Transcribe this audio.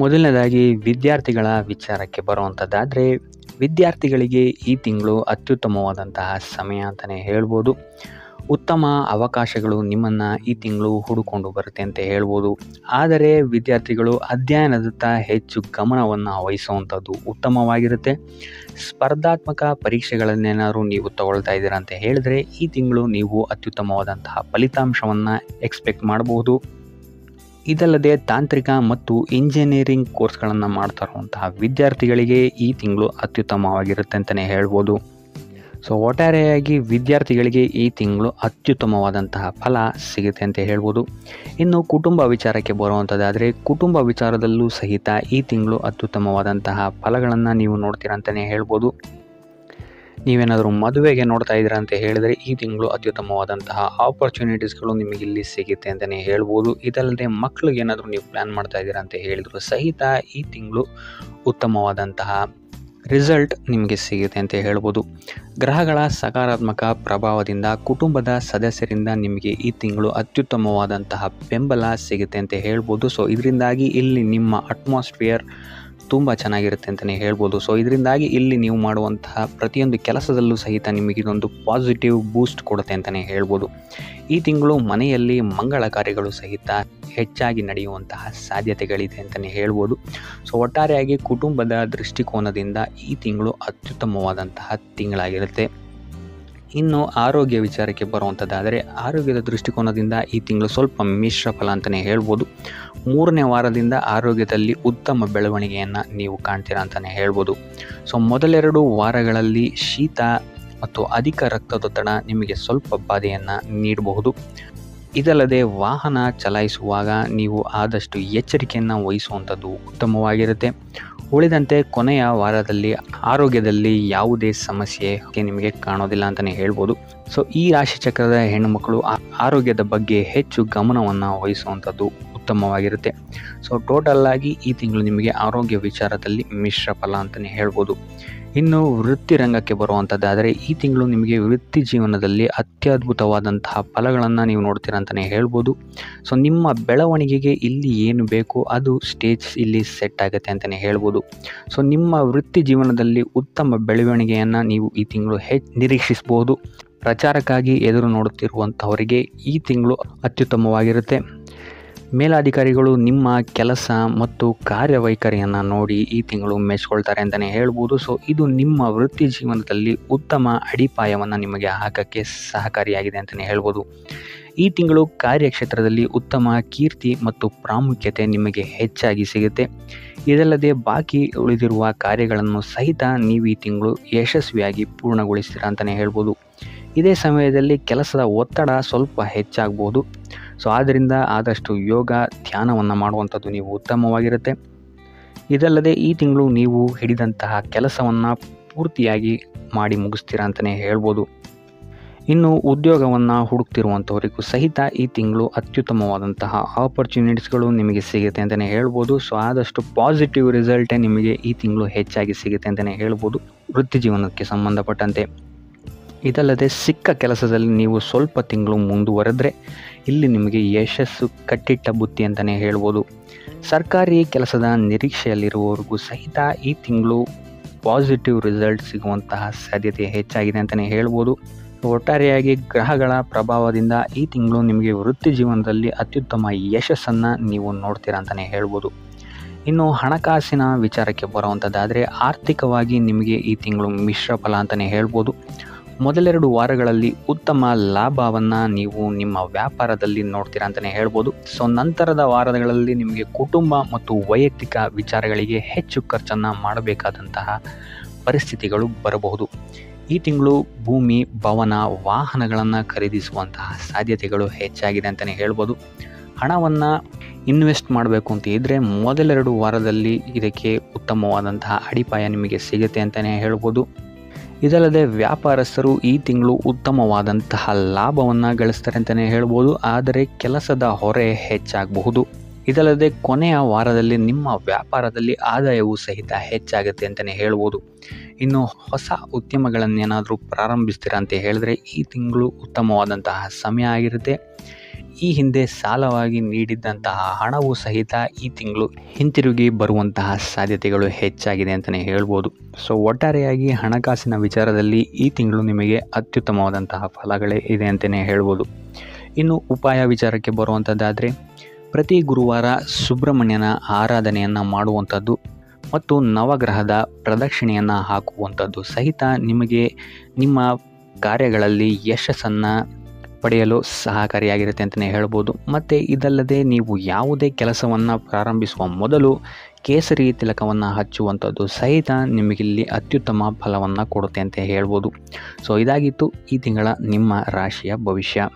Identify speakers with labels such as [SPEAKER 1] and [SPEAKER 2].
[SPEAKER 1] ಮೊದಲನೇದಾಗಿ ವಿದ್ಯಾರ್ಥಿಗಳ ವಿಚಾರಕ್ಕೆ ಬರುವಂಥದ್ದಾದರೆ, ವಿದ್ಯಾರ್ಥಿಗಳಿಗೆ ಈ ತಿಂಗಳು ಅತ್ಯುತ್ತಮವಾದಂತಹ ಸಮಯ ಅಂತಲೇ ಹೇಳ್ಬೋದು. ಉತ್ತಮ ಅವಕಾಶಗಳು ನಿಮ್ಮನ್ನು ಈ ತಿಂಗಳು ಹುಡುಕೊಂಡು ಬರುತ್ತೆ ಅಂತ ಹೇಳ್ಬೋದು. ಆದರೆ ವಿದ್ಯಾರ್ಥಿಗಳು ಅಧ್ಯಯನದತ್ತ ಹೆಚ್ಚು ಗಮನವನ್ನು ವಹಿಸುವಂಥದ್ದು ಉತ್ತಮವಾಗಿರುತ್ತೆ. ಸ್ಪರ್ಧಾತ್ಮಕ ಪರೀಕ್ಷೆಗಳನ್ನೇನಾದರೂ ನೀವು ತಗೊಳ್ತಾ ಇದ್ದೀರಾ ಅಂತ ಹೇಳಿದ್ರೆ, ಈ ತಿಂಗಳು ನೀವು ಅತ್ಯುತ್ತಮವಾದಂತಹ ಫಲಿತಾಂಶವನ್ನು ಎಕ್ಸ್ಪೆಕ್ಟ್ ಮಾಡಬಹುದು. ಇದಲ್ಲದೆ ತಾಂತ್ರಿಕ ಮತ್ತು ಇಂಜಿನಿಯರಿಂಗ್ ಕೋರ್ಸ್ಗಳನ್ನು ಮಾಡ್ತಾ ಇರುವಂತಹ ವಿದ್ಯಾರ್ಥಿಗಳಿಗೆ ಈ ತಿಂಗಳು ಅತ್ಯುತ್ತಮವಾಗಿರುತ್ತೆ ಅಂತಲೇ ಹೇಳ್ಬೋದು. ಒಟ್ಟಾರೆಯಾಗಿ ವಿದ್ಯಾರ್ಥಿಗಳಿಗೆ ಈ ತಿಂಗಳು ಅತ್ಯುತ್ತಮವಾದಂತಹ ಫಲ ಸಿಗುತ್ತೆ ಅಂತ ಹೇಳ್ಬೋದು. ಇನ್ನು ಕುಟುಂಬ ವಿಚಾರಕ್ಕೆ ಬರುವಂಥದ್ದಾದರೆ, ಕುಟುಂಬ ವಿಚಾರದಲ್ಲೂ ಸಹಿತ ಈ ತಿಂಗಳು ಅತ್ಯುತ್ತಮವಾದಂತಹ ಫಲಗಳನ್ನು ನೀವು ನೋಡ್ತೀರಾ ಅಂತಲೇ ಹೇಳ್ಬೋದು. ನೀವೇನಾದರೂ ಮದುವೆಗೆ ನೋಡ್ತಾ ಇದ್ದೀರಾ ಅಂತ ಹೇಳಿದರೆ, ಈ ತಿಂಗಳು ಅತ್ಯುತ್ತಮವಾದಂತಹ ಆಪರ್ಚುನಿಟೀಸ್ಗಳು ನಿಮಗೆ ಇಲ್ಲಿ ಸಿಗುತ್ತೆ ಅಂತಲೇ ಹೇಳ್ಬೋದು. ಇದಲ್ಲದೆ ಮಕ್ಕಳಿಗೆ ಏನಾದರೂ ನೀವು ಪ್ಲ್ಯಾನ್ ಮಾಡ್ತಾ ಇದ್ದೀರಾ ಅಂತ ಹೇಳಿದ್ರು ಸಹಿತ ಈ ತಿಂಗಳು ಉತ್ತಮವಾದಂತಹ ರಿಸಲ್ಟ್ ನಿಮಗೆ ಸಿಗುತ್ತೆ ಅಂತ ಹೇಳ್ಬೋದು. ಗ್ರಹಗಳ ಸಕಾರಾತ್ಮಕ ಪ್ರಭಾವದಿಂದ ಕುಟುಂಬದ ಸದಸ್ಯರಿಂದ ನಿಮಗೆ ಈ ತಿಂಗಳು ಅತ್ಯುತ್ತಮವಾದಂತಹ ಬೆಂಬಲ ಸಿಗುತ್ತೆ ಅಂತ ಹೇಳ್ಬೋದು. ಇದರಿಂದಾಗಿ ಇಲ್ಲಿ ನಿಮ್ಮ ಅಟ್ಮಾಸ್ಫಿಯರ್ ತುಂಬ ಚೆನ್ನಾಗಿರುತ್ತೆ ಅಂತಲೇ ಹೇಳ್ಬೋದು. ಇದರಿಂದಾಗಿ ಇಲ್ಲಿ ನೀವು ಮಾಡುವಂತಹ ಪ್ರತಿಯೊಂದು ಕೆಲಸದಲ್ಲೂ ಸಹಿತ ನಿಮಗೆ ಇದೊಂದು ಪಾಸಿಟಿವ್ ಬೂಸ್ಟ್ ಕೊಡುತ್ತೆ ಅಂತಲೇ ಹೇಳ್ಬೋದು. ಈ ತಿಂಗಳು ಮನೆಯಲ್ಲಿ ಮಂಗಳ ಕಾರ್ಯಗಳು ಸಹಿತ ಹೆಚ್ಚಾಗಿ ನಡೆಯುವಂತಹ ಸಾಧ್ಯತೆಗಳಿದೆ ಅಂತಲೇ ಹೇಳ್ಬೋದು. ಒಟ್ಟಾರೆಯಾಗಿ ಕುಟುಂಬದ ದೃಷ್ಟಿಕೋನದಿಂದ ಈ ತಿಂಗಳು ಅತ್ಯುತ್ತಮವಾದಂತಹ ತಿಂಗಳಾಗಿರುತ್ತೆ. ಇನ್ನು ಆರೋಗ್ಯ ವಿಚಾರಕ್ಕೆ ಬರುವಂಥದ್ದಾದರೆ, ಆರೋಗ್ಯದ ದೃಷ್ಟಿಕೋನದಿಂದ ಈ ತಿಂಗಳು ಸ್ವಲ್ಪ ಮಿಶ್ರ ಫಲ ಅಂತಲೇ ಹೇಳ್ಬೋದು. 3ನೇ ವಾರದಿಂದ ಆರೋಗ್ಯದಲ್ಲಿ ಉತ್ತಮ ಬೆಳವಣಿಗೆಯನ್ನು ನೀವು ಕಾಣ್ತೀರಾ ಅಂತಲೇ ಹೇಳ್ಬೋದು. ಮೊದಲೆರಡು ವಾರಗಳಲ್ಲಿ ಶೀತ ಮತ್ತು ಅಧಿಕ ರಕ್ತದೊತ್ತಡ ನಿಮಗೆ ಸ್ವಲ್ಪ ಬಾಧೆಯನ್ನು ನೀಡಬಹುದು. ಇದಲ್ಲದೆ ವಾಹನ ಚಲಾಯಿಸುವಾಗ ನೀವು ಆದಷ್ಟು ಎಚ್ಚರಿಕೆಯನ್ನು ವಹಿಸುವಂಥದ್ದು ಉತ್ತಮವಾಗಿರುತ್ತೆ. ಉಳಿದಂತೆ ಕೊನೆಯ ವಾರದಲ್ಲಿ ಆರೋಗ್ಯದಲ್ಲಿ ಯಾವುದೇ ಸಮಸ್ಯೆ ನಿಮಗೆ ಕಾಣೋದಿಲ್ಲ ಅಂತಲೇ ಹೇಳ್ಬೋದು. ಈ ರಾಶಿಚಕ್ರದ ಹೆಣ್ಣುಮಕ್ಕಳು ಆರೋಗ್ಯದ ಬಗ್ಗೆ ಹೆಚ್ಚು ಗಮನವನ್ನು ವಹಿಸುವಂಥದ್ದು ಉತ್ತಮವಾಗಿರುತ್ತೆ. ಟೋಟಲ್ ಆಗಿ ಈ ತಿಂಗಳು ನಿಮಗೆ ಆರೋಗ್ಯ ವಿಚಾರದಲ್ಲಿ ಮಿಶ್ರ ಫಲ ಅಂತಲೇ ಹೇಳ್ಬೋದು. ಇನ್ನು ವೃತ್ತಿ ರಂಗಕ್ಕೆ ಬರುವಂಥದ್ದಾದರೆ, ಈ ತಿಂಗಳು ನಿಮಗೆ ವೃತ್ತಿ ಜೀವನದಲ್ಲಿ ಅತ್ಯದ್ಭುತವಾದಂತಹ ಫಲಗಳನ್ನು ನೀವು ನೋಡ್ತೀರಾ ಅಂತಲೇ ಹೇಳ್ಬೋದು. ನಿಮ್ಮ ಬೆಳವಣಿಗೆಗೆ ಇಲ್ಲಿ ಏನು ಬೇಕು ಅದು ಸ್ಟೇಜ್ ಇಲ್ಲಿ ಸೆಟ್ ಆಗುತ್ತೆ ಅಂತಲೇ ಹೇಳ್ಬೋದು. ನಿಮ್ಮ ವೃತ್ತಿ ಜೀವನದಲ್ಲಿ ಉತ್ತಮ ಬೆಳವಣಿಗೆಯನ್ನು ನೀವು ಈ ತಿಂಗಳು ನಿರೀಕ್ಷಿಸಬಹುದು. ಪ್ರಚಾರಕ್ಕಾಗಿ ಎದುರು ನೋಡುತ್ತಿರುವಂಥವರಿಗೆ ಈ ತಿಂಗಳು ಅತ್ಯುತ್ತಮವಾಗಿರುತ್ತೆ. ಮೇಲಾಧಿಕಾರಿಗಳು ನಿಮ್ಮ ಕೆಲಸ ಮತ್ತು ಕಾರ್ಯವೈಖರಿಯನ್ನು ನೋಡಿ ಈ ತಿಂಗಳು ಮೆಚ್ಕೊಳ್ತಾರೆ ಅಂತಲೇ ಹೇಳ್ಬೋದು. ಇದು ನಿಮ್ಮ ವೃತ್ತಿ ಜೀವನದಲ್ಲಿ ಉತ್ತಮ ಅಡಿಪಾಯವನ್ನು ನಿಮಗೆ ಹಾಕೋಕ್ಕೆ ಸಹಕಾರಿಯಾಗಿದೆ ಅಂತಲೇ ಹೇಳ್ಬೋದು. ಈ ತಿಂಗಳು ಕಾರ್ಯಕ್ಷೇತ್ರದಲ್ಲಿ ಉತ್ತಮ ಕೀರ್ತಿ ಮತ್ತು ಪ್ರಾಮುಖ್ಯತೆ ನಿಮಗೆ ಹೆಚ್ಚಾಗಿ ಸಿಗುತ್ತೆ. ಇದಲ್ಲದೆ ಬಾಕಿ ಉಳಿದಿರುವ ಕಾರ್ಯಗಳನ್ನು ಸಹಿತ ನೀವು ಈ ತಿಂಗಳು ಯಶಸ್ವಿಯಾಗಿ ಪೂರ್ಣಗೊಳಿಸ್ತೀರಾ ಅಂತಲೇ ಹೇಳ್ಬೋದು. ಇದೇ ಸಮಯದಲ್ಲಿ ಕೆಲಸದ ಒತ್ತಡ ಸ್ವಲ್ಪ ಹೆಚ್ಚಾಗ್ಬೋದು. ಆದ್ದರಿಂದ ಆದಷ್ಟು ಯೋಗ ಧ್ಯಾನವನ್ನು ಮಾಡುವಂಥದ್ದು ನೀವು ಉತ್ತಮವಾಗಿರುತ್ತೆ. ಇದಲ್ಲದೆ ಈ ತಿಂಗಳು ನೀವು ಹಿಡಿದಂತಹ ಕೆಲಸವನ್ನು ಪೂರ್ತಿಯಾಗಿ ಮಾಡಿ ಮುಗಿಸ್ತೀರಾ ಅಂತಲೇ ಹೇಳ್ಬೋದು. ಇನ್ನು ಉದ್ಯೋಗವನ್ನು ಹುಡುಕ್ತಿರುವಂಥವರಿಗೂ ಸಹಿತ ಈ ತಿಂಗಳು ಅತ್ಯುತ್ತಮವಾದಂತಹ ಆಪರ್ಚುನಿಟೀಸ್ಗಳು ನಿಮಗೆ ಸಿಗುತ್ತೆ ಅಂತಲೇ ಹೇಳ್ಬೋದು. ಆದಷ್ಟು ಪಾಸಿಟಿವ್ ರಿಸಲ್ಟೇ ನಿಮಗೆ ಈ ತಿಂಗಳು ಹೆಚ್ಚಾಗಿ ಸಿಗುತ್ತೆ ಅಂತಲೇ ಹೇಳ್ಬೋದು ವೃತ್ತಿ ಜೀವನಕ್ಕೆ ಸಂಬಂಧಪಟ್ಟಂತೆ. ಇದಲ್ಲದೆ ಸಿಕ್ಕ ಕೆಲಸದಲ್ಲಿ ನೀವು ಸ್ವಲ್ಪ ತಿಂಗಳು ಮುಂದುವರೆದ್ರೆ ಇಲ್ಲಿ ನಿಮಗೆ ಯಶಸ್ಸು ಕಟ್ಟಿಟ್ಟ ಬುತ್ತಿ ಅಂತಲೇ ಹೇಳ್ಬೋದು. ಸರ್ಕಾರಿ ಕೆಲಸದ ನಿರೀಕ್ಷೆಯಲ್ಲಿರುವವರಿಗೂ ಸಹಿತ ಈ ತಿಂಗಳು ಪಾಸಿಟಿವ್ ರಿಸಲ್ಟ್ ಸಿಗುವಂತಹ ಸಾಧ್ಯತೆ ಹೆಚ್ಚಾಗಿದೆ ಅಂತಲೇ ಹೇಳ್ಬೋದು. ಒಟ್ಟಾರೆಯಾಗಿ ಗ್ರಹಗಳ ಪ್ರಭಾವದಿಂದ ಈ ತಿಂಗಳು ನಿಮಗೆ ವೃತ್ತಿ ಜೀವನದಲ್ಲಿ ಅತ್ಯುತ್ತಮ ಯಶಸ್ಸನ್ನು ನೀವು ನೋಡ್ತೀರಾ ಅಂತಲೇ ಹೇಳ್ಬೋದು. ಇನ್ನು ಹಣಕಾಸಿನ ವಿಚಾರಕ್ಕೆ ಬರುವಂಥದ್ದಾದರೆ, ಆರ್ಥಿಕವಾಗಿ ನಿಮಗೆ ಈ ತಿಂಗಳು ಮಿಶ್ರ ಫಲ ಅಂತಲೇ ಹೇಳ್ಬೋದು. ಮೊದಲೆರಡು ವಾರಗಳಲ್ಲಿ ಉತ್ತಮ ಲಾಭವನ್ನು ನೀವು ನಿಮ್ಮ ವ್ಯಾಪಾರದಲ್ಲಿ ನೋಡ್ತೀರಾ ಅಂತಲೇ ಹೇಳ್ಬೋದು. ನಂತರದ ವಾರಗಳಲ್ಲಿ ನಿಮಗೆ ಕುಟುಂಬ ಮತ್ತು ವೈಯಕ್ತಿಕ ವಿಚಾರಗಳಿಗೆ ಹೆಚ್ಚು ಖರ್ಚನ್ನು ಮಾಡಬೇಕಾದಂತಹ ಪರಿಸ್ಥಿತಿಗಳು ಬರಬಹುದು. ಈ ತಿಂಗಳು ಭೂಮಿ, ಭವನ, ವಾಹನಗಳನ್ನು ಖರೀದಿಸುವಂತಹ ಸಾಧ್ಯತೆಗಳು ಹೆಚ್ಚಾಗಿದೆ ಅಂತಲೇ ಹೇಳ್ಬೋದು. ಹಣವನ್ನು ಇನ್ವೆಸ್ಟ್ ಮಾಡಬೇಕು ಅಂತ ಇದ್ದರೆ ಮೊದಲೆರಡು ವಾರದಲ್ಲಿ ಇದಕ್ಕೆ ಉತ್ತಮವಾದಂತಹ ಅಡಿಪಾಯ ನಿಮಗೆ ಸಿಗುತ್ತೆ ಅಂತಲೇ ಹೇಳ್ಬೋದು. ಇದಲ್ಲದೆ ವ್ಯಾಪಾರಸ್ಥರು ಈ ತಿಂಗಳು ಉತ್ತಮವಾದಂತಹ ಲಾಭವನ್ನು ಗಳಿಸ್ತಾರೆ ಅಂತಲೇ ಹೇಳ್ಬೋದು. ಆದರೆ ಕೆಲಸದ ಹೊರೆ ಹೆಚ್ಚಾಗಬಹುದು. ಇದಲ್ಲದೆ ಕೊನೆಯ ವಾರದಲ್ಲಿ ನಿಮ್ಮ ವ್ಯಾಪಾರದಲ್ಲಿ ಆದಾಯವೂ ಸಹಿತ ಹೆಚ್ಚಾಗುತ್ತೆ ಅಂತಲೇ ಹೇಳ್ಬೋದು. ಇನ್ನು ಹೊಸ ಉದ್ಯಮಗಳನ್ನೇನಾದರೂ ಪ್ರಾರಂಭಿಸ್ತೀರಾ ಅಂತ ಹೇಳಿದ್ರೆ ಈ ತಿಂಗಳು ಉತ್ತಮವಾದಂತಹ ಸಮಯ ಆಗಿರುತ್ತೆ. ಈ ಹಿಂದೆ ಸಾಲವಾಗಿ ನೀಡಿದ್ದಂತಹ ಹಣವು ಸಹಿತ ಈ ತಿಂಗಳು ಹಿಂತಿರುಗಿ ಬರುವಂತಹ ಸಾಧ್ಯತೆಗಳು ಹೆಚ್ಚಾಗಿದೆ ಅಂತಲೇ ಹೇಳ್ಬೋದು. ಸೊ ಒಟ್ಟಾರೆಯಾಗಿ ಹಣಕಾಸಿನ ವಿಚಾರದಲ್ಲಿ ಈ ತಿಂಗಳು ನಿಮಗೆ ಅತ್ಯುತ್ತಮವಾದಂತಹ ಫಲಗಳೇ ಇದೆ ಅಂತಲೇ ಹೇಳ್ಬೋದು. ಇನ್ನು ಉಪಾಯ ವಿಚಾರಕ್ಕೆ ಬರುವಂಥದ್ದಾದರೆ, ಪ್ರತಿ ಗುರುವಾರ ಸುಬ್ರಹ್ಮಣ್ಯನ ಆರಾಧನೆಯನ್ನು ಮಾಡುವಂಥದ್ದು ಮತ್ತು ನವಗ್ರಹದ ಪ್ರದಕ್ಷಿಣೆಯನ್ನು ಹಾಕುವಂಥದ್ದು ಸಹಿತ ನಿಮಗೆ ನಿಮ್ಮ ಕಾರ್ಯಗಳಲ್ಲಿ ಯಶಸ್ಸನ್ನು ಪಡೆಯಲು ಸಹಕಾರಿಯಾಗಿರುತ್ತೆ ಅಂತಲೇ ಹೇಳ್ಬೋದು. ಮತ್ತು ಇದಲ್ಲದೆ ನೀವು ಯಾವುದೇ ಕೆಲಸವನ್ನು ಪ್ರಾರಂಭಿಸುವ ಮೊದಲು ಕೇಸರಿ ತಿಲಕವನ್ನು ಹಚ್ಚುವಂಥದ್ದು ಸಹಿತ ನಿಮಗಿಲ್ಲಿ ಅತ್ಯುತ್ತಮ ಫಲವನ್ನು ಕೊಡುತ್ತೆ ಅಂತ ಹೇಳ್ಬೋದು. ಸೊ ಇದಾಗಿತ್ತು ಈ ತಿಂಗಳ ನಿಮ್ಮ ರಾಶಿಯ ಭವಿಷ್ಯ.